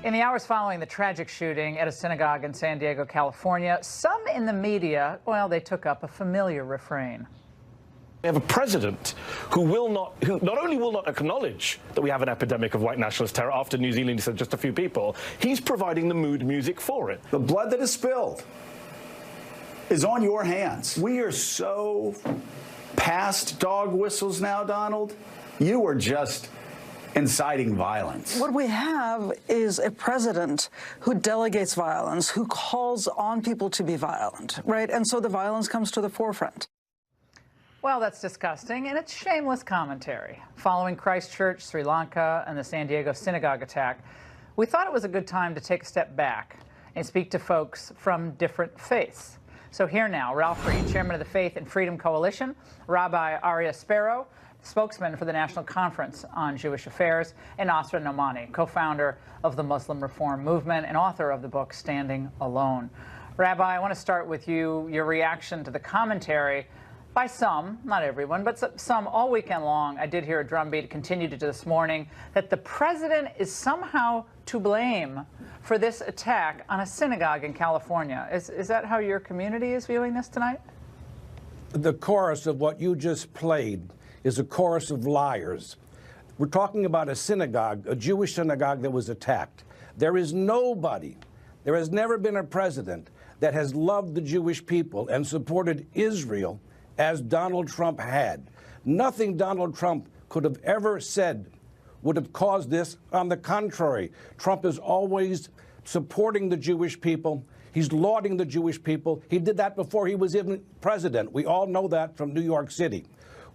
In the hours following the tragic shooting at a synagogue in San Diego, California, some in the media, well, they took up a familiar refrain. We have a president who not only will not acknowledge that we have an epidemic of white nationalist terror after New Zealand said just a few people, he's providing the mood music for it. The blood that is spilled is on your hands. We are so past dog whistles now, Donald. You are just inciting violence. What we have is a president who delegates violence, who calls on people to be violent, right? And so the violence comes to the forefront. Well, that's disgusting, and it's shameless commentary. Following Christchurch, Sri Lanka, and the San Diego synagogue attack, we thought it was a good time to take a step back and speak to folks from different faiths. So here now, Ralph Reed, chairman of the Faith and Freedom Coalition, Rabbi Aryeh Spero, spokesman for the National Conference on Jewish Affairs, and Asra Nomani, co-founder of the Muslim Reform Movement and author of the book Standing Alone. Rabbi, I want to start with you, your reaction to the commentary by some, not everyone, but some all weekend long. I did hear a drumbeat, continued it this morning, that the president is somehow to blame for this attack on a synagogue in California. Is that how your community is viewing this tonight? The chorus of what you just played is a chorus of liars. We're talking about a synagogue, a Jewish synagogue that was attacked. There is nobody, there has never been a president that has loved the Jewish people and supported Israel as Donald Trump had. Nothing Donald Trump could have ever said would have caused this. On the contrary, Trump is always supporting the Jewish people. He's lauding the Jewish people. He did that before he was even president. We all know that from New York City.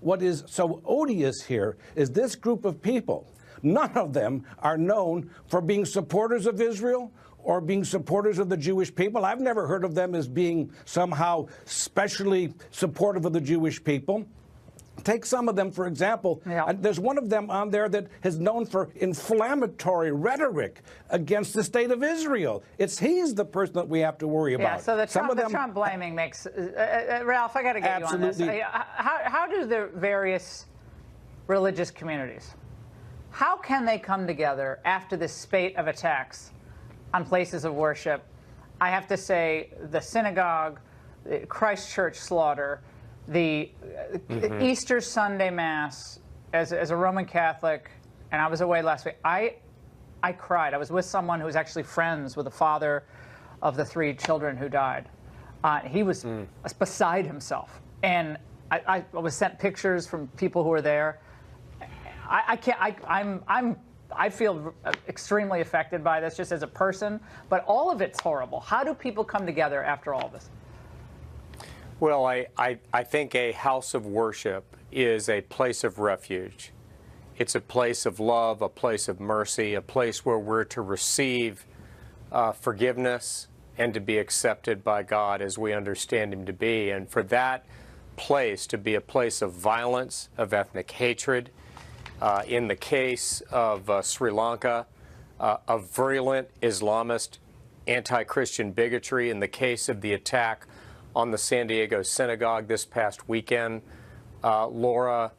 What is so odious here is this group of people, none of them are known for being supporters of Israel or being supporters of the Jewish people. I've never heard of them as being somehow specially supportive of the Jewish people. Take some of them, for example. Yeah. There's one of them on there that is known for inflammatory rhetoric against the state of Israel. He's the person that we have to worry about. Yeah, so the Trump blaming makes... Ralph, I got to get absolutely. You on this. How do the various religious communities, how can they come together after this spate of attacks on places of worship? I have to say, the synagogue, the Christchurch slaughter, the Easter Sunday Mass, as a Roman Catholic, and I was away last week, I cried. I was with someone who was actually friends with the father of the 3 children who died. He was beside himself. And I was sent pictures from people who were there. I feel extremely affected by this just as a person, but all of it's horrible. How do people come together after all this? Well, I think a house of worship is a place of refuge. It's a place of love, a place of mercy, a place where we're to receive forgiveness and to be accepted by God as we understand Him to be. And for that place to be a place of violence, of ethnic hatred, in the case of Sri Lanka, of virulent Islamist anti-Christian bigotry, in the case of the attack on the San Diego synagogue this past weekend, Laura,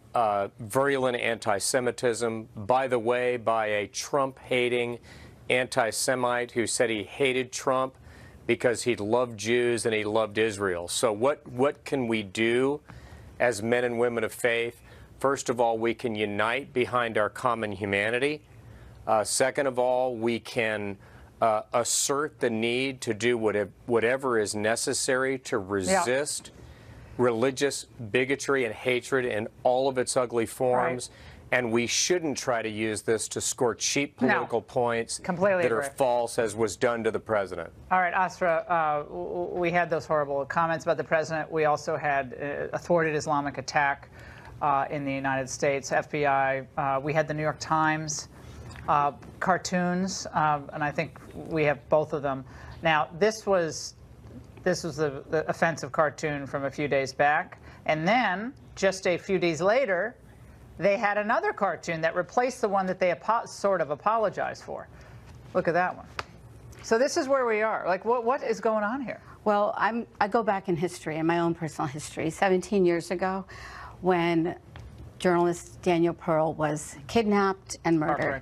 virulent anti-Semitism, by the way, by a Trump-hating anti-Semite who said he hated Trump because he loved Jews and he loved Israel. So what can we do as men and women of faith? First of all, we can unite behind our common humanity. Second of all, we can assert the need to do whatever is necessary to resist religious bigotry and hatred in all of its ugly forms. Right. And we shouldn't try to use this to score cheap political points that are false, as was done to the president. All right, Asra, we had those horrible comments about the president. We also had a thwarted Islamic attack in the United States, FBI. We had the New York Times cartoons, and I think we have both of them. Now, this was the offensive cartoon from a few days back, and then just a few days later, they had another cartoon that replaced the one that they sort of apologized for. Look at that one. So this is where we are. Like, what is going on here? Well, I go back in history, in my own personal history. 17 years ago, when journalist Daniel Pearl was kidnapped and murdered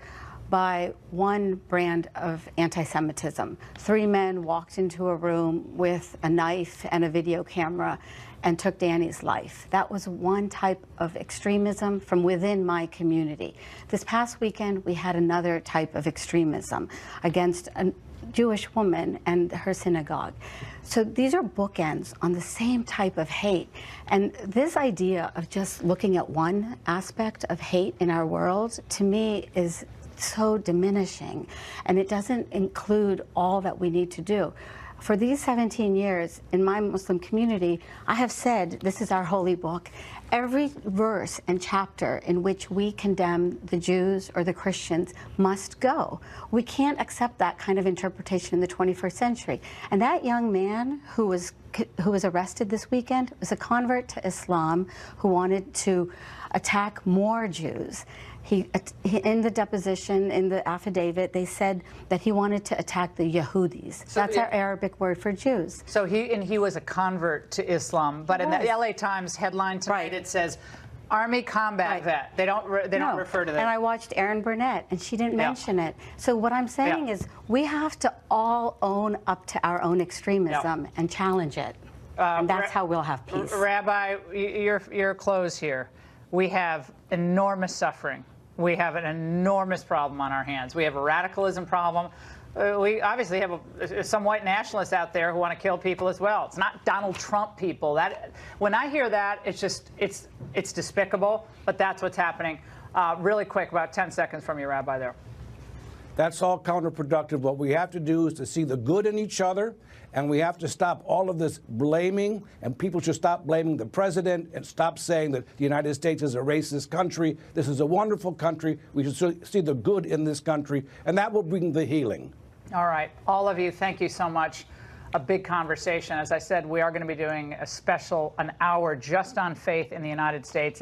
by one brand of anti-Semitism. 3 men walked into a room with a knife and a video camera and took Danny's life. That was one type of extremism from within my community. This past weekend, we had another type of extremism against a Jewish woman and her synagogue. So these are bookends on the same type of hate. And this idea of just looking at one aspect of hate in our world, to me, is so diminishing. And it doesn't include all that we need to do. For these 17 years in my Muslim community, I have said, this is our holy book, every verse and chapter in which we condemn the Jews or the Christians must go. We can't accept that kind of interpretation in the 21st century. And that young man who was arrested this weekend was a convert to Islam who wanted to attack more Jews. He, in the deposition, in the affidavit, they said that he wanted to attack the Yehudis. So that's our Arabic word for Jews. So he was a convert to Islam, but in the LA Times headline tonight it says, Army combat vet. They don't refer to that. And I watched Erin Burnett, and she didn't mention it. So what I'm saying is we have to all own up to our own extremism and challenge it. And that's how we'll have peace. Rabbi, your close here. We have enormous suffering. We have an enormous problem on our hands. We have a radicalism problem. We obviously have some white nationalists out there who want to kill people as well. It's not Donald Trump people. When I hear that, it's despicable, but that's what's happening. Really quick, about 10 seconds from you, Rabbi, there. That's all counterproductive. What we have to do is to see the good in each other, and we have to stop all of this blaming, and people should stop blaming the president and stop saying that the United States is a racist country. This is a wonderful country. We should see the good in this country, and that will bring the healing. All right. All of you, thank you so much. A big conversation. As I said, we are going to be doing an hour just on faith in the United States.